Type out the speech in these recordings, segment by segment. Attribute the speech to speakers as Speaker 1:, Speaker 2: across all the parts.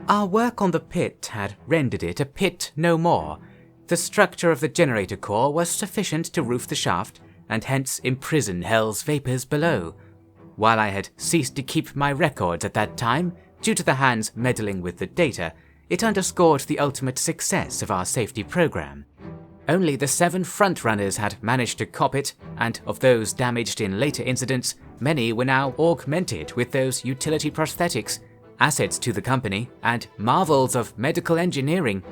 Speaker 1: Our work on the pit had rendered it a pit no more. The structure of the generator core was sufficient to roof the shaft, and hence imprison hell's vapours below. While I had ceased to keep my records at that time, due to the hands meddling with the data, it underscored the ultimate success of our safety program. Only the 7 frontrunners had managed to cop it, and of those damaged in later incidents, many were now augmented with those utility prosthetics, assets to the company, and marvels of medical engineering.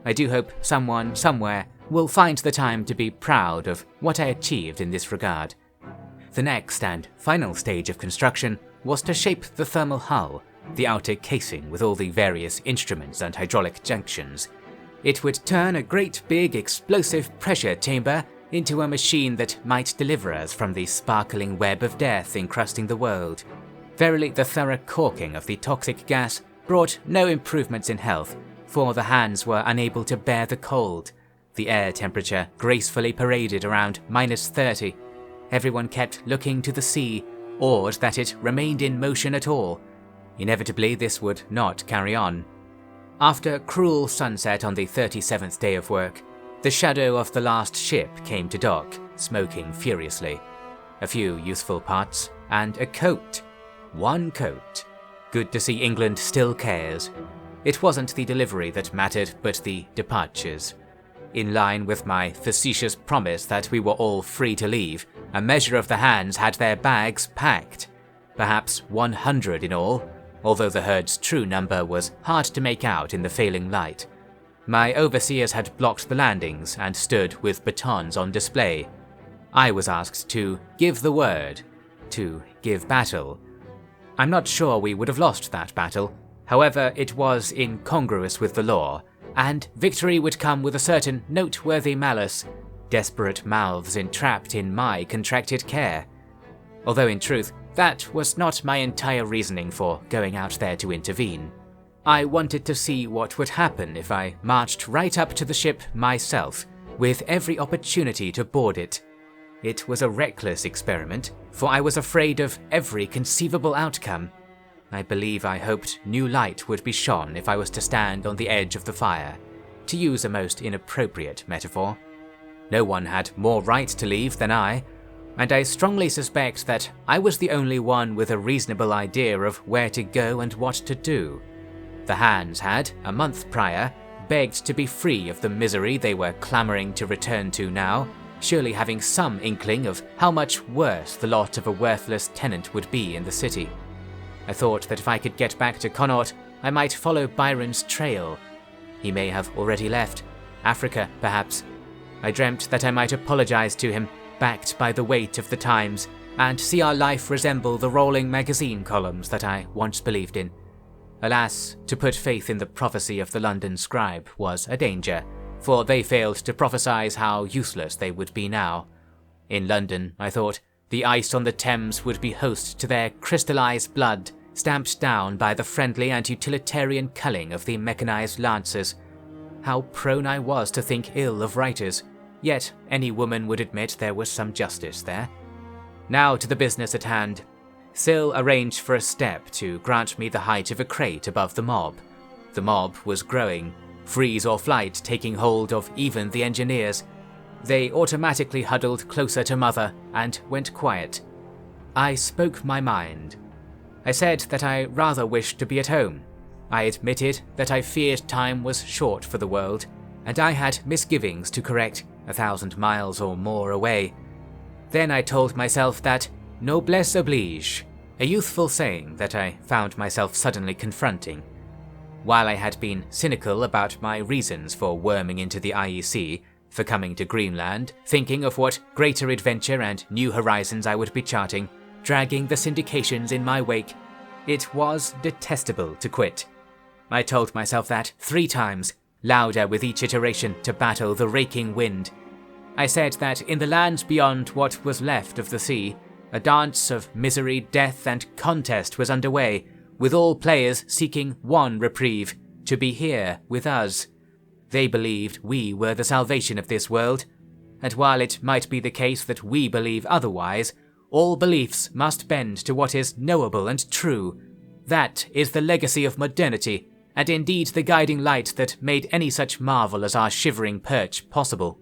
Speaker 1: I do hope someone somewhere will find the time to be proud of what I achieved in this regard. The next and final stage of construction was to shape the thermal hull, the outer casing with all the various instruments and hydraulic junctions. It would turn a great big explosive pressure chamber into a machine that might deliver us from the sparkling web of death encrusting the world. Verily, the thorough corking of the toxic gas brought no improvements in health, for the hands were unable to bear the cold. The air temperature gracefully paraded around -30. Everyone kept looking to the sea, awed that it remained in motion at all. Inevitably, this would not carry on. After cruel sunset on the 37th day of work, the shadow of the last ship came to dock, smoking furiously. A few useful parts, and a coat. 1 coat. Good to see England still cares. It wasn't the delivery that mattered, but the departures. In line with my facetious promise that we were all free to leave, a measure of the hands had their bags packed. Perhaps 100 in all, although the herd's true number was hard to make out in the failing light. My overseers had blocked the landings and stood with batons on display. I was asked to give the word, to give battle. I'm not sure we would have lost that battle, however it was incongruous with the law, and victory would come with a certain noteworthy malice, desperate mouths entrapped in my contracted care. Although in truth, that was not my entire reasoning for going out there to intervene. I wanted to see what would happen if I marched right up to the ship myself, with every opportunity to board it. It was a reckless experiment, for I was afraid of every conceivable outcome. I believe I hoped new light would be shone if I was to stand on the edge of the fire, to use a most inappropriate metaphor. No one had more right to leave than I, and I strongly suspect that I was the only one with a reasonable idea of where to go and what to do. The hands had, a month prior, begged to be free of the misery they were clamouring to return to now, surely having some inkling of how much worse the lot of a worthless tenant would be in the city. I thought that if I could get back to Connaught, I might follow Byron's trail. He may have already left. Africa, perhaps. I dreamt that I might apologise to him, backed by the weight of the times, and see our life resemble the rolling magazine columns that I once believed in. Alas, to put faith in the prophecy of the London scribe was a danger, for they failed to prophesy how useless they would be now. In London, I thought, the ice on the Thames would be host to their crystallised blood, stamped down by the friendly and utilitarian culling of the mechanised lancers. How prone I was to think ill of writers, yet any woman would admit there was some justice there. Now to the business at hand. Sill arranged for a step to grant me the height of a crate above the mob. The mob was growing, freeze or flight taking hold of even the engineers. They automatically huddled closer to Mother and went quiet. I spoke my mind. I said that I rather wished to be at home. I admitted that I feared time was short for the world, and I had misgivings to correct 1,000 miles or more away. Then I told myself that noblesse oblige, a youthful saying that I found myself suddenly confronting. While I had been cynical about my reasons for worming into the IEC, for coming to Greenland, thinking of what greater adventure and new horizons I would be charting, dragging the syndications in my wake, it was detestable to quit. I told myself that 3 times, louder with each iteration to battle the raking wind. I said that in the lands beyond what was left of the sea, a dance of misery, death, and contest was underway, with all players seeking one reprieve, to be here with us. They believed we were the salvation of this world, and while it might be the case that we believe otherwise, all beliefs must bend to what is knowable and true. That is the legacy of modernity, and indeed the guiding light that made any such marvel as our shivering perch possible.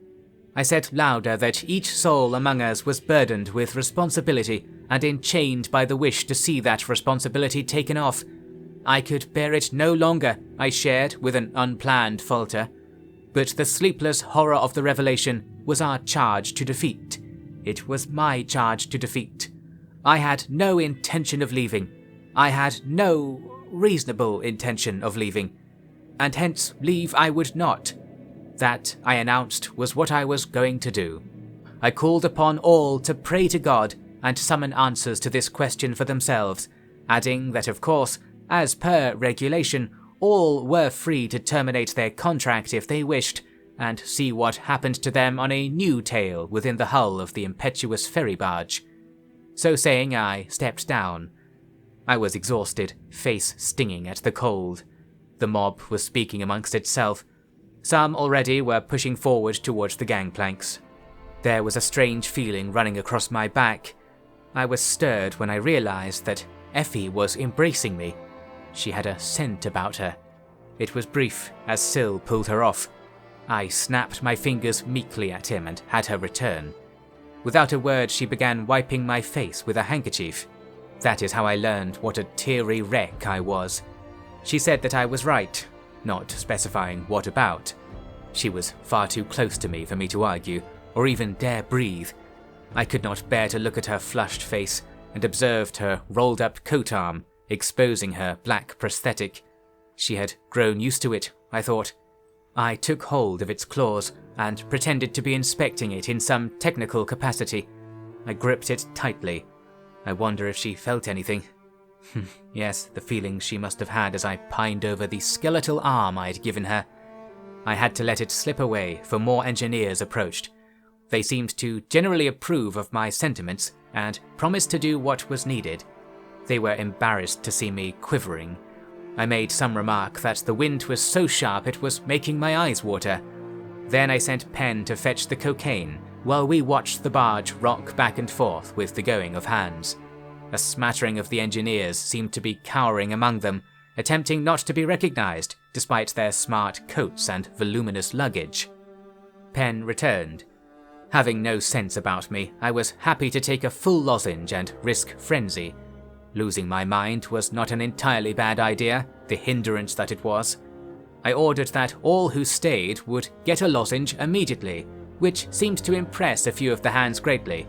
Speaker 1: I said louder that each soul among us was burdened with responsibility and enchained by the wish to see that responsibility taken off. I could bear it no longer, I shared with an unplanned falter. But the sleepless horror of the revelation was our charge to defeat. It was my charge to defeat. I had no intention of leaving. I had no reasonable intention of leaving, and hence leave I would not. That, I announced, was what I was going to do. I called upon all to pray to God and summon answers to this question for themselves, adding that of course, as per regulation, all were free to terminate their contract if they wished, and see what happened to them on a new tale within the hull of the impetuous ferry barge. So saying, I stepped down. I was exhausted, face stinging at the cold. The mob was speaking amongst itself. Some already were pushing forward towards the gangplanks. There was a strange feeling running across my back. I was stirred when I realized that Effie was embracing me. She had a scent about her. It was brief as Syl pulled her off. I snapped my fingers meekly at him and had her return. Without a word, she began wiping my face with a handkerchief. That is how I learned what a teary wreck I was. She said that I was right, not specifying what about. She was far too close to me for me to argue, or even dare breathe. I could not bear to look at her flushed face, and observed her rolled-up coat arm, exposing her black prosthetic. She had grown used to it, I thought. I took hold of its claws, and pretended to be inspecting it in some technical capacity. I gripped it tightly. I wonder if she felt anything. Yes, the feeling she must have had as I pined over the skeletal arm I'd given her. I had to let it slip away, for more engineers approached. They seemed to generally approve of my sentiments, and promised to do what was needed. They were embarrassed to see me quivering. I made some remark that the wind was so sharp it was making my eyes water. Then I sent Penn to fetch the cocaine, while we watched the barge rock back and forth with the going of hands. A smattering of the engineers seemed to be cowering among them, attempting not to be recognized, despite their smart coats and voluminous luggage. Penn returned. Having no sense about me, I was happy to take a full lozenge and risk frenzy. Losing my mind was not an entirely bad idea, the hindrance that it was. I ordered that all who stayed would get a lozenge immediately, which seemed to impress a few of the hands greatly.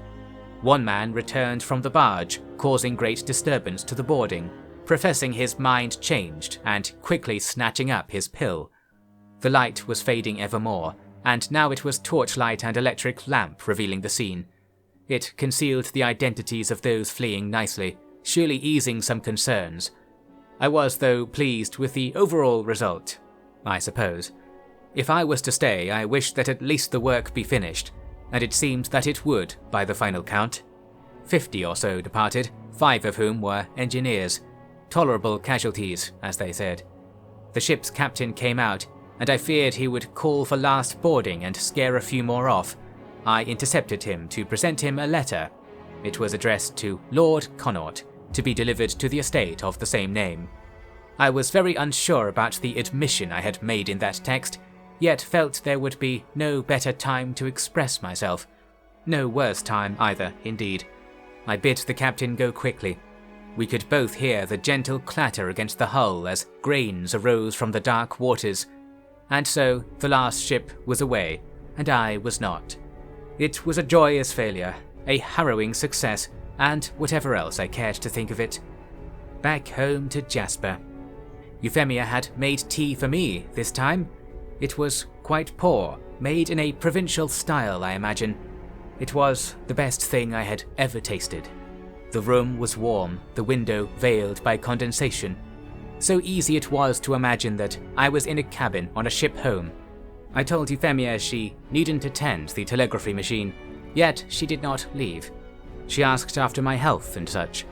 Speaker 1: One man returned from the barge, causing great disturbance to the boarding, professing his mind changed and quickly snatching up his pill. The light was fading ever more, and now it was torchlight and electric lamp revealing the scene. It concealed the identities of those fleeing nicely, surely easing some concerns. I was, though, pleased with the overall result, I suppose. If I was to stay, I wished that at least the work be finished, and it seemed that it would, by the final count. 50 or so departed, 5 of whom were engineers. Tolerable casualties, as they said. The ship's captain came out, and I feared he would call for last boarding and scare a few more off. I intercepted him to present him a letter. It was addressed to Lord Connaught, to be delivered to the estate of the same name. I was very unsure about the admission I had made in that text, yet felt there would be no better time to express myself. No worse time either, indeed. I bid the captain go quickly. We could both hear the gentle clatter against the hull as grains arose from the dark waters. And so the last ship was away, and I was not. It was a joyous failure, a harrowing success, and whatever else I cared to think of it. Back home to Jasper. Euphemia had made tea for me this time. It was quite poor, made in a provincial style, I imagine. It was the best thing I had ever tasted. The room was warm, the window veiled by condensation. So easy it was to imagine that I was in a cabin on a ship home. I told Euphemia she needn't attend the telegraphy machine, yet she did not leave. She asked after my health and such.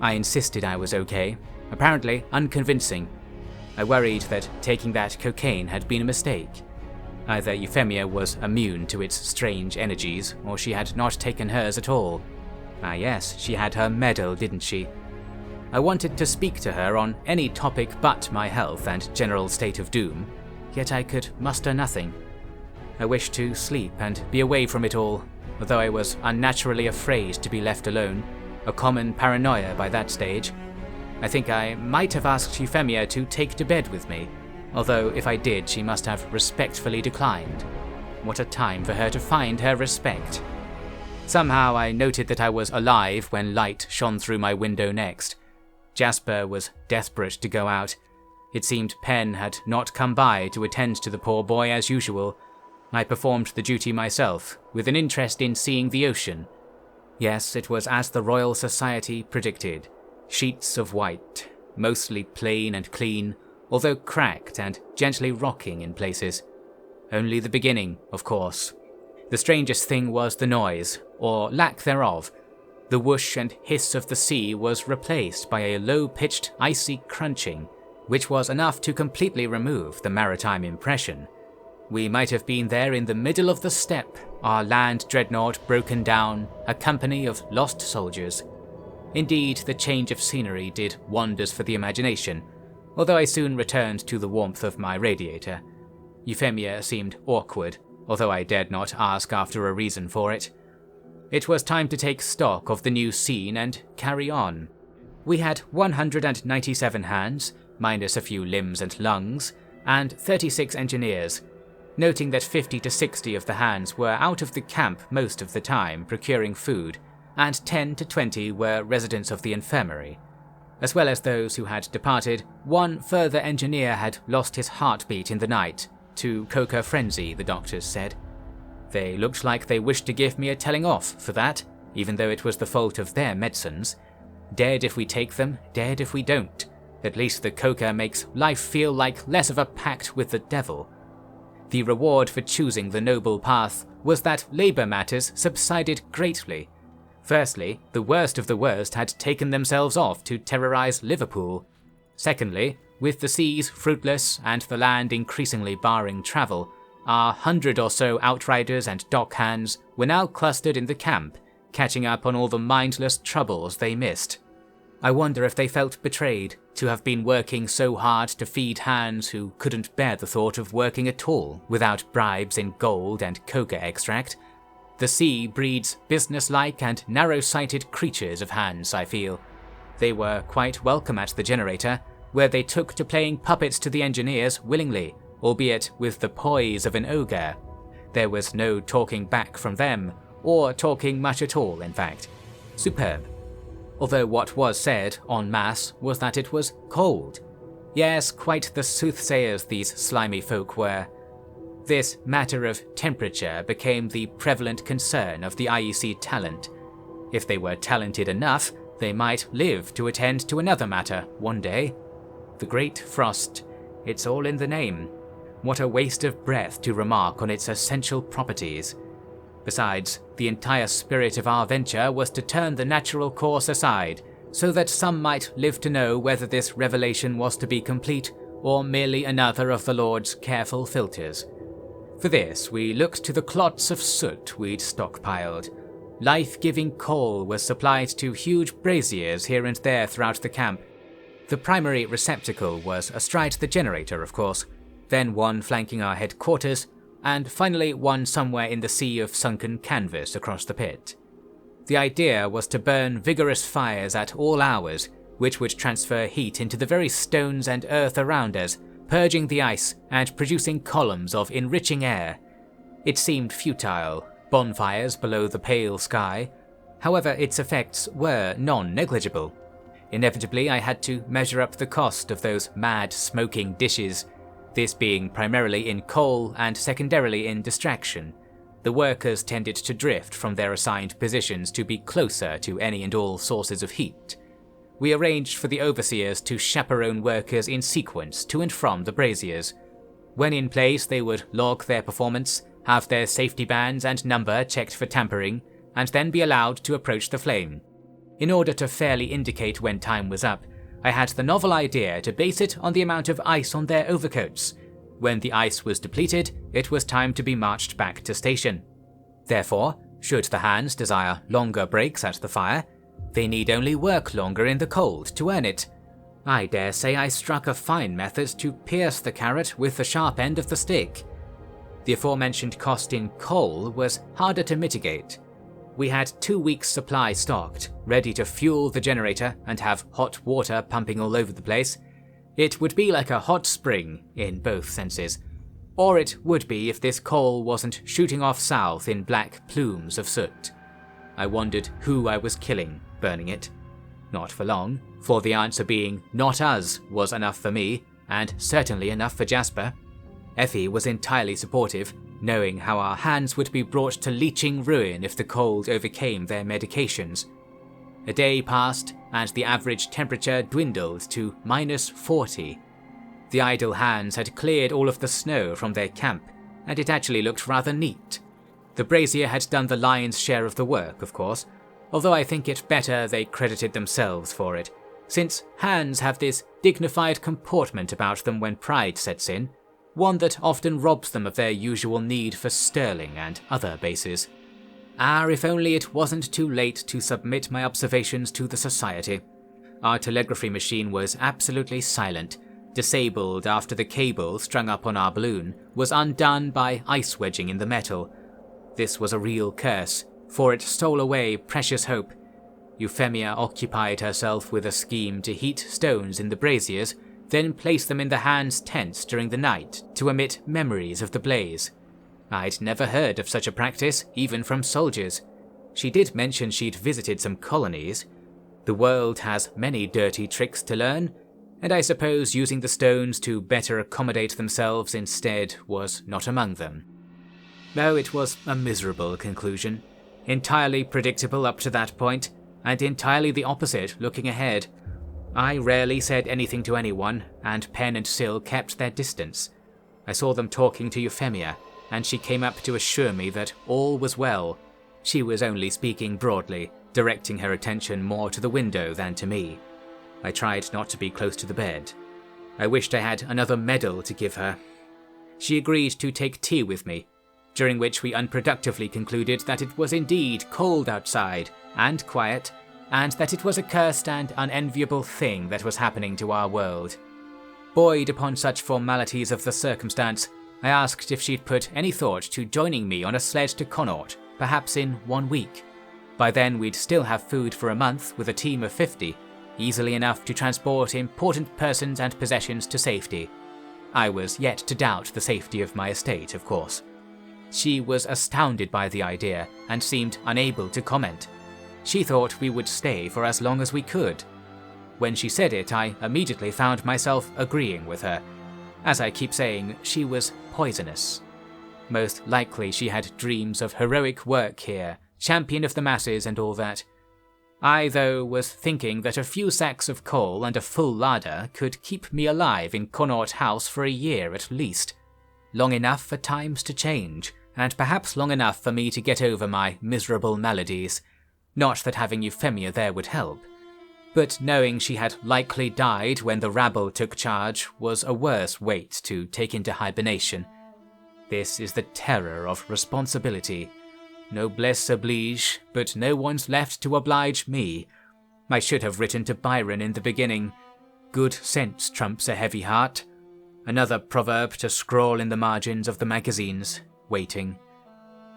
Speaker 1: I insisted I was okay, apparently unconvincing. I worried that taking that cocaine had been a mistake. Either Euphemia was immune to its strange energies, or she had not taken hers at all. Ah yes, she had her medal, didn't she? I wanted to speak to her on any topic but my health and general state of doom, yet I could muster nothing. I wished to sleep and be away from it all, although I was unnaturally afraid to be left alone, a common paranoia by that stage. I think I might have asked Euphemia to take to bed with me, although if I did, she must have respectfully declined. What a time for her to find her respect. Somehow I noted that I was alive when light shone through my window next. Jasper was desperate to go out. It seemed Penn had not come by to attend to the poor boy as usual. I performed the duty myself, with an interest in seeing the ocean. Yes, it was as the Royal Society predicted. Sheets of white, mostly plain and clean, although cracked and gently rocking in places. Only the beginning, of course. The strangest thing was the noise, or lack thereof. The whoosh and hiss of the sea was replaced by a low-pitched, icy crunching, which was enough to completely remove the maritime impression. We might have been there in the middle of the steppe, our land dreadnought broken down, a company of lost soldiers. Indeed, the change of scenery did wonders for the imagination, although I soon returned to the warmth of my radiator. Euphemia seemed awkward, although I dared not ask after a reason for it. It was time to take stock of the new scene and carry on. We had 197 hands, minus a few limbs and lungs, and 36 engineers, noting that 50 to 60 of the hands were out of the camp most of the time procuring food, and 10 to 20 were residents of the infirmary. As well as those who had departed, one further engineer had lost his heartbeat in the night, to coca frenzy, the doctors said. They looked like they wished to give me a telling off for that, even though it was the fault of their medicines. Dead if we take them, dead if we don't. At least the coca makes life feel like less of a pact with the devil. The reward for choosing the noble path was that labour matters subsided greatly. Firstly, the worst of the worst had taken themselves off to terrorise Liverpool. Secondly, with the seas fruitless and the land increasingly barring travel, our 100 or so outriders and dockhands were now clustered in the camp, catching up on all the mindless troubles they missed. I wonder if they felt betrayed to have been working so hard to feed hands who couldn't bear the thought of working at all without bribes in gold and coca extract. The sea breeds businesslike and narrow-sighted creatures of hands, I feel. They were quite welcome at the generator, where they took to playing puppets to the engineers willingly, albeit with the poise of an ogre. There was no talking back from them, or talking much at all, in fact. Superb. Although what was said, en masse, was that it was cold. Yes, quite the soothsayers these slimy folk were. This matter of temperature became the prevalent concern of the IEC talent. If they were talented enough, they might live to attend to another matter one day. The Great Frost. It's all in the name. What a waste of breath to remark on its essential properties. Besides, the entire spirit of our venture was to turn the natural course aside, so that some might live to know whether this revelation was to be complete or merely another of the Lord's careful filters. For this, we looked to the clots of soot we'd stockpiled. Life-giving coal was supplied to huge braziers here and there throughout the camp. The primary receptacle was astride the generator, of course, then one flanking our headquarters, and finally one somewhere in the sea of sunken canvas across the pit. The idea was to burn vigorous fires at all hours, which would transfer heat into the very stones and earth around us, purging the ice and producing columns of enriching air. It seemed futile, bonfires below the pale sky. However, its effects were non-negligible. Inevitably, I had to measure up the cost of those mad smoking dishes, this being primarily in coal and secondarily in distraction. The workers tended to drift from their assigned positions to be closer to any and all sources of heat. We arranged for the overseers to chaperone workers in sequence to and from the braziers. When in place, they would log their performance, have their safety bands and number checked for tampering, and then be allowed to approach the flame. In order to fairly indicate when time was up, I had the novel idea to base it on the amount of ice on their overcoats. When the ice was depleted, it was time to be marched back to station. Therefore, should the hands desire longer breaks at the fire, They need only work longer in the cold to earn it. I dare say I struck a fine method to pierce the carrot with the sharp end of the stick. The aforementioned cost in coal was harder to mitigate. We had 2 weeks' supply stocked, ready to fuel the generator and have hot water pumping all over the place. It would be like a hot spring, in both senses. Or it would be if this coal wasn't shooting off south in black plumes of soot. I wondered who I was killing, burning it. Not for long, for the answer being not us was enough for me, and certainly enough for Jasper. Effie was entirely supportive, knowing how our hands would be brought to leeching ruin if the cold overcame their medications. A day passed, and the average temperature dwindled to -40. The idle hands had cleared all of the snow from their camp, and it actually looked rather neat. The brazier had done the lion's share of the work, of course, although I think it better they credited themselves for it, since hands have this dignified comportment about them when pride sets in, one that often robs them of their usual need for sterling and other bases. If only it wasn't too late to submit my observations to the Society. Our telegraphy machine was absolutely silent, disabled after the cable strung up on our balloon was undone by ice wedging in the metal. This was a real curse, for it stole away precious hope. Euphemia occupied herself with a scheme to heat stones in the braziers, then place them in the hands' tents during the night to emit memories of the blaze. I'd never heard of such a practice, even from soldiers. She did mention she'd visited some colonies. The world has many dirty tricks to learn, and I suppose using the stones to better accommodate themselves instead was not among them. Though it was a miserable conclusion, entirely predictable up to that point, and entirely the opposite looking ahead. I rarely said anything to anyone, and Pen and Syl kept their distance. I saw them talking to Euphemia, and she came up to assure me that all was well. She was only speaking broadly, directing her attention more to the window than to me. I tried not to be close to the bed. I wished I had another medal to give her. She agreed to take tea with me, during which we unproductively concluded that it was indeed cold outside, and quiet, and that it was a cursed and unenviable thing that was happening to our world. Buoyed upon such formalities of the circumstance, I asked if she'd put any thought to joining me on a sled to Connaught, perhaps in 1 week. By then we'd still have food for a month with a team of 50, easily enough to transport important persons and possessions to safety. I was yet to doubt the safety of my estate, of course. She was astounded by the idea and seemed unable to comment. She thought we would stay for as long as we could. When she said it, I immediately found myself agreeing with her. As I keep saying, she was poisonous. Most likely she had dreams of heroic work here, champion of the masses and all that. I, though, was thinking that a few sacks of coal and a full larder could keep me alive in Connaught House for a year at least. Long enough for times to change, and perhaps long enough for me to get over my miserable maladies. Not that having Euphemia there would help. But knowing she had likely died when the rabble took charge was a worse weight to take into hibernation. This is the terror of responsibility. Noblesse oblige, but no one's left to oblige me. I should have written to Byron in the beginning. Good sense trumps a heavy heart. Another proverb to scrawl in the margins of the magazines, waiting.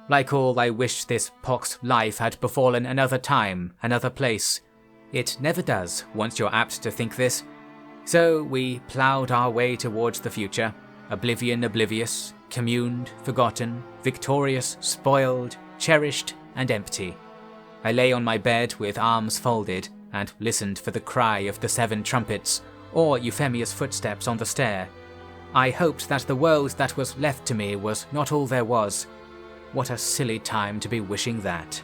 Speaker 1: Like all, I wished this poxed life had befallen another time, another place. It never does, once you're apt to think this. So we ploughed our way towards the future, oblivious, communed, forgotten, victorious, spoiled, cherished, and empty. I lay on my bed with arms folded, and listened for the cry of the 7 trumpets, or Euphemia's footsteps on the stair. I hoped that the world that was left to me was not all there was. What a silly time to be wishing that.